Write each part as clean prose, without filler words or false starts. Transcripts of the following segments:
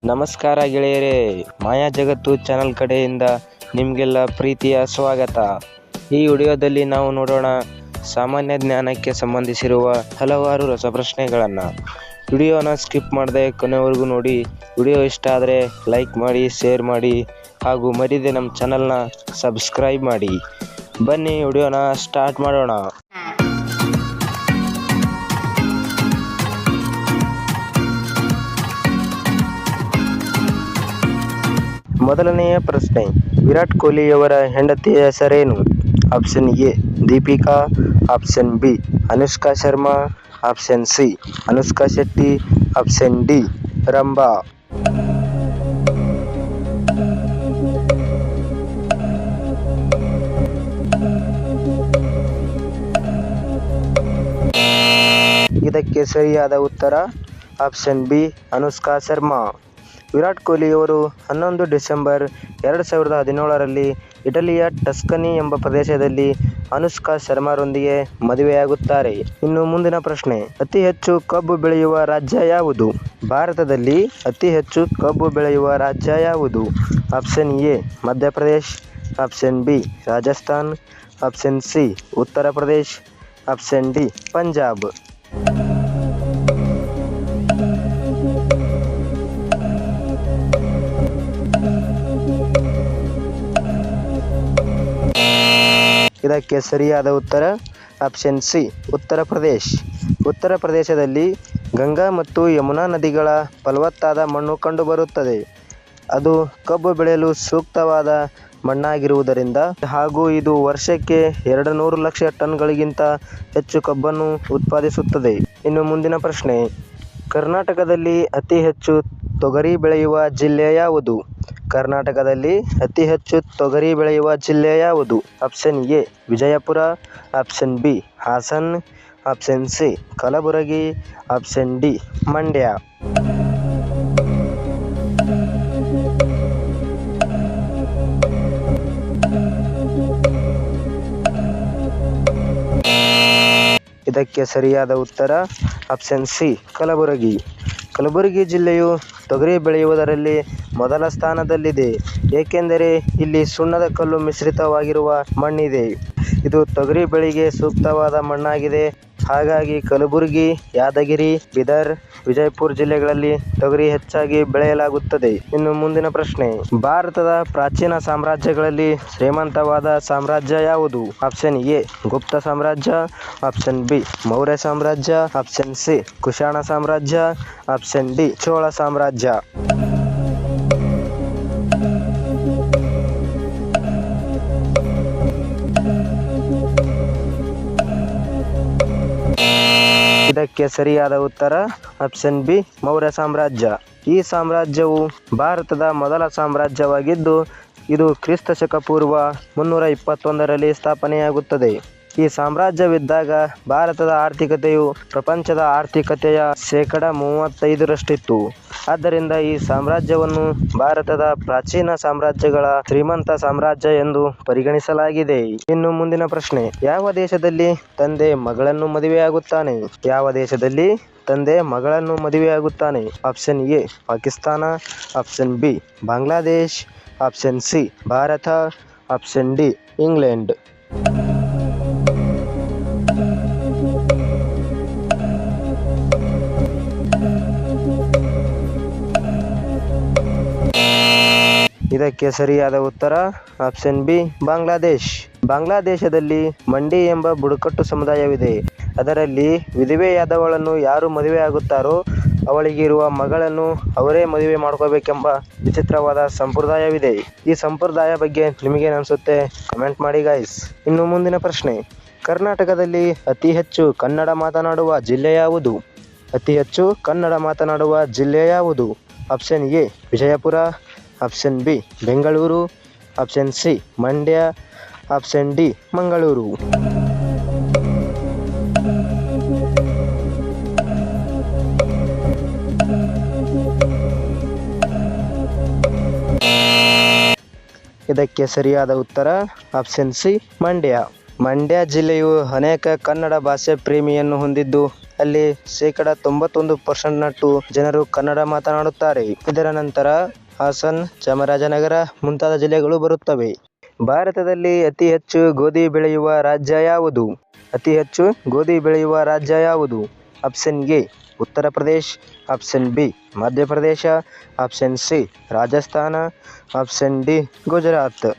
ನಮಸ್ಕಾರ ಗೆಳೆಯರೇ, ಮಾಯಾ ಜಗತ್ತು ಚಾನಲ್ ಕಡೆಯಿಂದ ನಿಮಗೆಲ್ಲ ಪ್ರೀತಿಯ ಸ್ವಾಗತ. ಈ ವಿಡಿಯೋದಲ್ಲಿ ನಾವು ನೋಡೋಣ ಸಾಮಾನ್ಯ ಜ್ಞಾನಕ್ಕೆ ಸಂಬಂಧಿಸಿರುವ ಹಲವಾರು ರಸಪ್ರಶ್ನೆಗಳನ್ನು. ವಿಡಿಯೋನ ಸ್ಕಿಪ್ ಮಾಡದೆ ಕೊನೆವರೆಗೂ ನೋಡಿ. ವಿಡಿಯೋ ಇಷ್ಟ ಆದರೆ ಲೈಕ್ ಮಾಡಿ, ಶೇರ್ ಮಾಡಿ ಹಾಗೂ ಮರಿದೆ ನಮ್ಮ ಚಾನಲ್ನ ಸಬ್ಸ್ಕ್ರೈಬ್ ಮಾಡಿ. ಬನ್ನಿ ವಿಡಿಯೋನ ಸ್ಟಾರ್ಟ್ ಮಾಡೋಣ. ಮೊದಲನೆಯ ಪ್ರಶ್ನೆ, ವಿರಾಟ್ ಕೊಹ್ಲಿಯವರ ಹೆಂಡತಿಯ ಹೆಸರೇನು? Option A Deepika, option B Anushka Sharma, option C Anushka Shetty, option D Rambha. ಇದಕ್ಕೆ ಸರಿಯಾದ ಉತ್ತರ ಆಪ್ಷನ್ ಬಿ ಅನುಷ್ಕಾ ಶರ್ಮಾ. ವಿರಾಟ್ ಕೊಹ್ಲಿಯವರು 11 ಡಿಸೆಂಬರ್ 2017ರಲ್ಲಿ ಇಟಲಿಯ ಟಸ್ಕನಿ ಎಂಬ ಪ್ರದೇಶದಲ್ಲಿ ಅನುಷ್ಕಾ ಶರ್ಮಾರೊಂದಿಗೆ ಮದುವೆಯಾಗುತ್ತಾರೆ. ಇನ್ನು ಮುಂದಿನ ಪ್ರಶ್ನೆ, ಅತಿ ಹೆಚ್ಚು ಕಬ್ಬು ಬೆಳೆಯುವ ರಾಜ್ಯ ಯಾವುದು? ಭಾರತದಲ್ಲಿ ಅತಿ ಹೆಚ್ಚು ಕಬ್ಬು ಬೆಳೆಯುವ ರಾಜ್ಯ ಯಾವುದು? Option A Madhya Pradesh, option B Rajasthan, option C Uttar Pradesh, option D Punjab. ಇದಕ್ಕೆ ಸರಿಯಾದ ಉತ್ತರ ಆಪ್ಷನ್ ಸಿ ಉತ್ತರ ಪ್ರದೇಶ್. ಉತ್ತರ ಪ್ರದೇಶದಲ್ಲಿ ಗಂಗಾ ಮತ್ತು ಯಮುನಾ ನದಿಗಳ ಫಲವತ್ತಾದ ಮಣ್ಣು ಕಂಡುಬರುತ್ತದೆ. ಅದು ಕಬ್ಬು ಬೆಳೆಯಲು ಸೂಕ್ತವಾದ ಮಣ್ಣಾಗಿರುವುದರಿಂದ ಹಾಗೂ ಇದು ವರ್ಷಕ್ಕೆ 200 ಲಕ್ಷ ಟನ್ಗಳಿಗಿಂತ ಹೆಚ್ಚು ಕಬ್ಬನ್ನು ಉತ್ಪಾದಿಸುತ್ತದೆ. ಇನ್ನು ಮುಂದಿನ ಪ್ರಶ್ನೆ, ಕರ್ನಾಟಕದಲ್ಲಿ ಅತಿ ಹೆಚ್ಚು ತೊಗರಿ ಬೆಳೆಯುವ ಜಿಲ್ಲೆ ಯಾವುದು? ಕರ್ನಾಟಕದಲ್ಲಿ ಅತಿ ಹೆಚ್ಚು ತೊಗರಿ ಬೆಳೆಯುವ ಜಿಲ್ಲೆ ಯಾವುದು? Option A Vijayapura, option B Hassan, option C Kalaburagi, option D Mandya. ಇದಕ್ಕೆ ಸರಿಯಾದ ಉತ್ತರ ಆಪ್ಷನ್ ಸಿ ಕಲಬುರಗಿ. ಕಲಬುರಗಿ ಜಿಲ್ಲೆಯು ತೊಗರಿ ಬೆಳೆಯುವುದರಲ್ಲಿ ಮೊದಲ ಸ್ಥಾನದಲ್ಲಿದೆ, ಏಕೆಂದರೆ ಇಲ್ಲಿ ಸುಣ್ಣದ ಕಲ್ಲು ಮಿಶ್ರಿತವಾಗಿರುವ ಮಣ್ಣಿದೆ. ಇದು ತೊಗರಿ ಬೆಳೆಗೆ ಸೂಕ್ತವಾದ ಮಣ್ಣಾಗಿದೆ. ಹಾಗಾಗಿ ಕಲಬುರಗಿ, ಯಾದಗಿರಿ, ಬೀದರ್, ವಿಜಯಪುರ ಜಿಲ್ಲೆಗಳಲ್ಲಿ ತೊಗರಿ ಹೆಚ್ಚಾಗಿ ಬೆಳೆಯಲಾಗುತ್ತದೆ. ಇನ್ನು ಮುಂದಿನ ಪ್ರಶ್ನೆ, ಭಾರತದ ಪ್ರಾಚೀನ ಸಾಮ್ರಾಜ್ಯಗಳಲ್ಲಿ ಶ್ರೀಮಂತವಾದ ಸಾಮ್ರಾಜ್ಯ ಯಾವುದು? ಆಪ್ಷನ್ ಎ ಗುಪ್ತ ಸಾಮ್ರಾಜ್ಯ, ಆಪ್ಷನ್ ಬಿ ಮೌರ್ಯ ಸಾಮ್ರಾಜ್ಯ, ಆಪ್ಷನ್ ಸಿ ಕುಶಾಣ ಸಾಮ್ರಾಜ್ಯ, ಆಪ್ಷನ್ ಡಿ ಚೋಳ ಸಾಮ್ರಾಜ್ಯ. ಇದಕ್ಕೆ ಸರಿಯಾದ ಉತ್ತರ ಆಪ್ಷನ್ ಬಿ ಮೌರ್ಯ ಸಾಮ್ರಾಜ್ಯ. ಈ ಸಾಮ್ರಾಜ್ಯವು ಭಾರತದ ಮೊದಲ ಸಾಮ್ರಾಜ್ಯವಾಗಿದ್ದು ಇದು ಕ್ರಿಸ್ತ ಶಕ ಪೂರ್ವ 321ರಲ್ಲಿ ಸ್ಥಾಪನೆಯಾಗುತ್ತದೆ. ಈ ಸಾಮ್ರಾಜ್ಯವಿದ್ದಾಗ ಭಾರತದ ಆರ್ಥಿಕತೆಯು ಪ್ರಪಂಚದ ಆರ್ಥಿಕತೆಯ 35%ರಷ್ಟಿತ್ತು. ಆದ್ದರಿಂದ ಈ ಸಾಮ್ರಾಜ್ಯವನ್ನು ಭಾರತದ ಪ್ರಾಚೀನ ಸಾಮ್ರಾಜ್ಯಗಳ ಶ್ರೀಮಂತ ಸಾಮ್ರಾಜ್ಯ ಎಂದು ಪರಿಗಣಿಸಲಾಗಿದೆ. ಇನ್ನು ಮುಂದಿನ ಪ್ರಶ್ನೆ, ಯಾವ ದೇಶದಲ್ಲಿ ತಂದೆ ಮಗಳನ್ನು ಮದುವೆಯಾಗುತ್ತಾನೆ? ಯಾವ ದೇಶದಲ್ಲಿ ತಂದೆ ಮಗಳನ್ನು ಮದುವೆಯಾಗುತ್ತಾನೆ? Option A Pakistan, option B Bangladesh, option C Bharat, option D England. ಇದಕ್ಕೆ ಸರಿಯಾದ ಉತ್ತರ ಆಪ್ಷನ್ ಬಿ ಬಾಂಗ್ಲಾದೇಶ್. ಬಾಂಗ್ಲಾದೇಶದಲ್ಲಿ ಮಂಡಿ ಎಂಬ ಬುಡಕಟ್ಟು ಸಮುದಾಯವಿದೆ. ಅದರಲ್ಲಿ ವಿಧವೆಯಾದವಳನ್ನು ಯಾರು ಮದುವೆಯಾಗುತ್ತಾರೋ ಅವಳಿಗಿರುವ ಮಗಳನ್ನು ಅವರೇ ಮದುವೆ ಮಾಡ್ಕೋಬೇಕೆಂಬ ವಿಚಿತ್ರವಾದ ಸಂಪ್ರದಾಯವಿದೆ. ಈ ಸಂಪ್ರದಾಯ ಬಗ್ಗೆ ನಿಮಗೇನು ಅನಿಸುತ್ತೆ ಕಮೆಂಟ್ ಮಾಡಿ ಗೈಸ್. ಇನ್ನು ಮುಂದಿನ ಪ್ರಶ್ನೆ, ಕರ್ನಾಟಕದಲ್ಲಿ ಅತಿ ಹೆಚ್ಚು ಕನ್ನಡ ಮಾತನಾಡುವ ಜಿಲ್ಲೆ ಯಾವುದು? ಅತಿ ಹೆಚ್ಚು ಕನ್ನಡ ಮಾತನಾಡುವ ಜಿಲ್ಲೆ ಯಾವುದು? Option A Vijayapura, option B Bengaluru, option C Mandya, option D Mangaluru. ಇದಕ್ಕೆ ಸರಿಯಾದ ಉತ್ತರ ಆಪ್ಷನ್ ಸಿ ಮಂಡ್ಯ. ಮಂಡ್ಯ ಜಿಲ್ಲೆಯು ಅನೇಕ ಕನ್ನಡ ಭಾಷೆ ಪ್ರೇಮಿಯನ್ನು ಹೊಂದಿದ್ದು ಅಲ್ಲಿ 91% ಜನರು ಕನ್ನಡ ಮಾತನಾಡುತ್ತಾರೆ. ಇದರ ನಂತರ ಹಾಸನ್, ಚಾಮರಾಜನಗರ ಮುಂತಾದ ಜಿಲ್ಲೆಗಳು ಬರುತ್ತವೆ. ಭಾರತದಲ್ಲಿ ಅತಿ ಹೆಚ್ಚು ಗೋಧಿ ಬೆಳೆಯುವ ರಾಜ್ಯ ಯಾವುದು? ಅತಿ ಹೆಚ್ಚು ಗೋಧಿ ಬೆಳೆಯುವ ರಾಜ್ಯ ಯಾವುದು? Option A Uttar Pradesh, option B Madhya Pradesh, option C Rajasthan, option D Gujarat.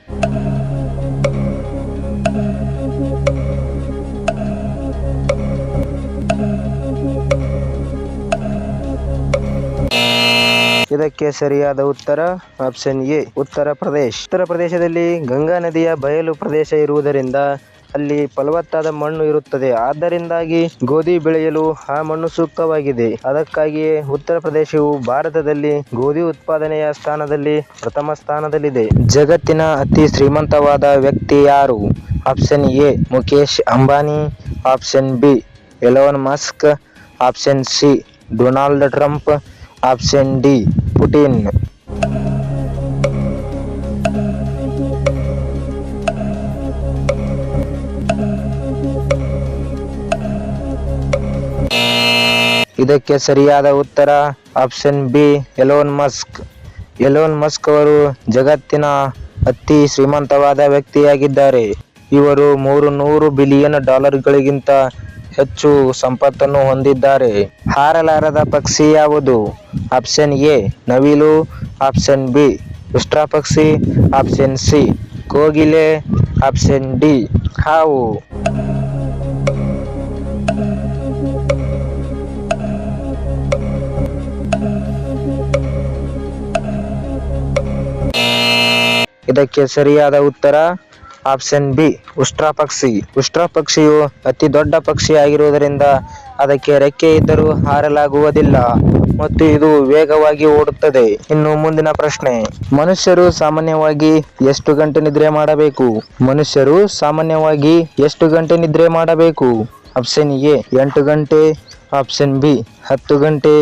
ಇದಕ್ಕೆ ಸರಿಯಾದ ಉತ್ತರ ಆಪ್ಷನ್ ಎ ಉತ್ತರ ಪ್ರದೇಶ್. ಉತ್ತರ ಪ್ರದೇಶದಲ್ಲಿ ಗಂಗಾ ನದಿಯ ಬಯಲು ಪ್ರದೇಶ ಇರುವುದರಿಂದ ಅಲ್ಲಿ ಫಲವತ್ತಾದ ಮಣ್ಣು ಇರುತ್ತದೆ. ಆದ್ದರಿಂದಾಗಿ ಗೋಧಿ ಬೆಳೆಯಲು ಆ ಮಣ್ಣು ಸೂಕ್ತವಾಗಿದೆ. ಅದಕ್ಕಾಗಿಯೇ ಉತ್ತರ ಪ್ರದೇಶವು ಭಾರತದಲ್ಲಿ ಗೋಧಿ ಉತ್ಪಾದನೆಯ ಸ್ಥಾನದಲ್ಲಿ ಪ್ರಥಮ ಸ್ಥಾನದಲ್ಲಿದೆ. ಜಗತ್ತಿನ ಅತಿ ಶ್ರೀಮಂತವಾದ ವ್ಯಕ್ತಿ ಯಾರು? Option A Mukesh Ambani, option B Elon Musk, option C Donald Trump, option D Putin. ಇದಕ್ಕೆ ಸರಿಯಾದ ಉತ್ತರ option B Elon Musk. Elon Musk ಅವರು ಜಗತ್ತಿನ ಅತಿ ಶ್ರೀಮಂತವಾದ ವ್ಯಕ್ತಿಯಾಗಿದ್ದಾರೆ. ಇವರು $300 ಬಿಲಿಯನ್ ಹೆಚ್ಚು ಸಂಪತ್ತನ್ನು ಹೊಂದಿದ್ದಾರೆ. ಹಾರಲಾರದ ಪಕ್ಷಿ ಯಾವುದು? ಆಪ್ಷನ್ ಎ ನವಿಲು, ಆಪ್ಷನ್ ಬಿ ಉಷ್ಟ್ರಪಕ್ಷಿ, ಆಪ್ಷನ್ ಸಿ ಕೋಗಿಲೆ, ಆಪ್ಷನ್ ಡಿ ಹಾವು. ಇದಕ್ಕೆ ಸರಿಯಾದ ಉತ್ತರ ಆಪ್ಷನ್ ಬಿ ಉಷ್ಟ್ರಪಕ್ಷಿ. ಉಷ್ಟ್ರಪಕ್ಷಿಯು ಅತಿ ದೊಡ್ಡ ಪಕ್ಷಿ ಆಗಿರುವುದರಿಂದ ಅದಕ್ಕೆ ರೆಕ್ಕೆ ಇದ್ದರೂ ಹಾರಲಾಗುವುದಿಲ್ಲ ಮತ್ತು ಇದು ವೇಗವಾಗಿ ಓಡುತ್ತದೆ. ಇನ್ನು ಮುಂದಿನ ಪ್ರಶ್ನೆ, ಮನುಷ್ಯರು ಸಾಮಾನ್ಯವಾಗಿ ಎಷ್ಟು ಗಂಟೆ ನಿದ್ರೆ ಮಾಡಬೇಕು? ಮನುಷ್ಯರು ಸಾಮಾನ್ಯವಾಗಿ ಎಷ್ಟು ಗಂಟೆ ನಿದ್ರೆ ಮಾಡಬೇಕು? ಆಪ್ಷನ್ ಎ 8 ಗಂಟೆ, ಆಪ್ಷನ್ ಬಿ 10 ಗಂಟೆ,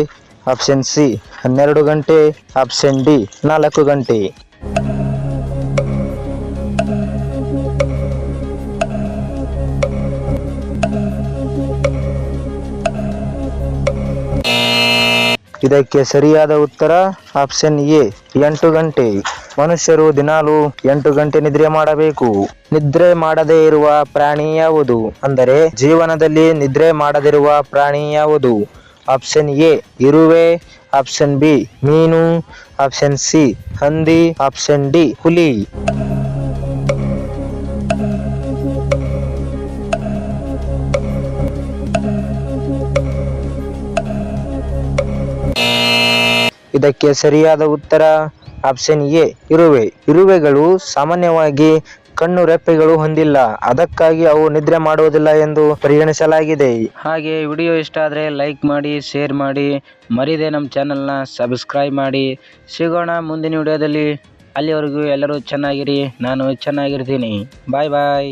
ಆಪ್ಷನ್ ಸಿ 12 ಗಂಟೆ, ಆಪ್ಷನ್ ಡಿ 4 ಗಂಟೆ. ಇದಕ್ಕೆ ಸರಿಯಾದ ಉತ್ತರ ಆಪ್ಷನ್ ಎ 8 ಗಂಟೆ. ಮನುಷ್ಯರು ದಿನಾಲು 8 ಗಂಟೆ ನಿದ್ರೆ ಮಾಡಬೇಕು. ನಿದ್ರೆ ಮಾಡದೇ ಇರುವ ಪ್ರಾಣಿ ಯಾವುದು? ಅಂದರೆ ಜೀವನದಲ್ಲಿ ನಿದ್ರೆ ಮಾಡದಿರುವ ಪ್ರಾಣಿ ಯಾವುದು? ಆಪ್ಷನ್ ಎ ಇರುವೆ, ಆಪ್ಷನ್ ಬಿ ಮೀನು, ಆಪ್ಷನ್ ಸಿ ಹಂದಿ, ಆಪ್ಷನ್ ಡಿ ಹುಲಿ. ಇದಕ್ಕೆ ಸರಿಯಾದ ಉತ್ತರ ಆಪ್ಷನ್ ಎ ಇರುವೆ. ಇರುವೆಗಳು ಸಾಮಾನ್ಯವಾಗಿ ಕಣ್ಣು ರೆಪ್ಪೆಗಳು ಹೊಂದಿಲ್ಲ, ಅದಕ್ಕಾಗಿ ಅವು ನಿದ್ರೆ ಮಾಡುವುದಿಲ್ಲ ಎಂದು ಪರಿಗಣಿಸಲಾಗಿದೆ. ಹಾಗೆ ವಿಡಿಯೋ ಇಷ್ಟ ಆದರೆ ಲೈಕ್ ಮಾಡಿ, ಶೇರ್ ಮಾಡಿ, ಮರಿದೆ ನಮ್ಮ ಚಾನಲ್ನ ಸಬ್ಸ್ಕ್ರೈಬ್ ಮಾಡಿ. ಸಿಗೋಣ ಮುಂದಿನ ವಿಡಿಯೋದಲ್ಲಿ. ಅಲ್ಲಿವರೆಗೂ ಎಲ್ಲರೂ ಚೆನ್ನಾಗಿರಿ, ನಾನು ಚೆನ್ನಾಗಿರ್ತೀನಿ. ಬಾಯ್ ಬಾಯ್.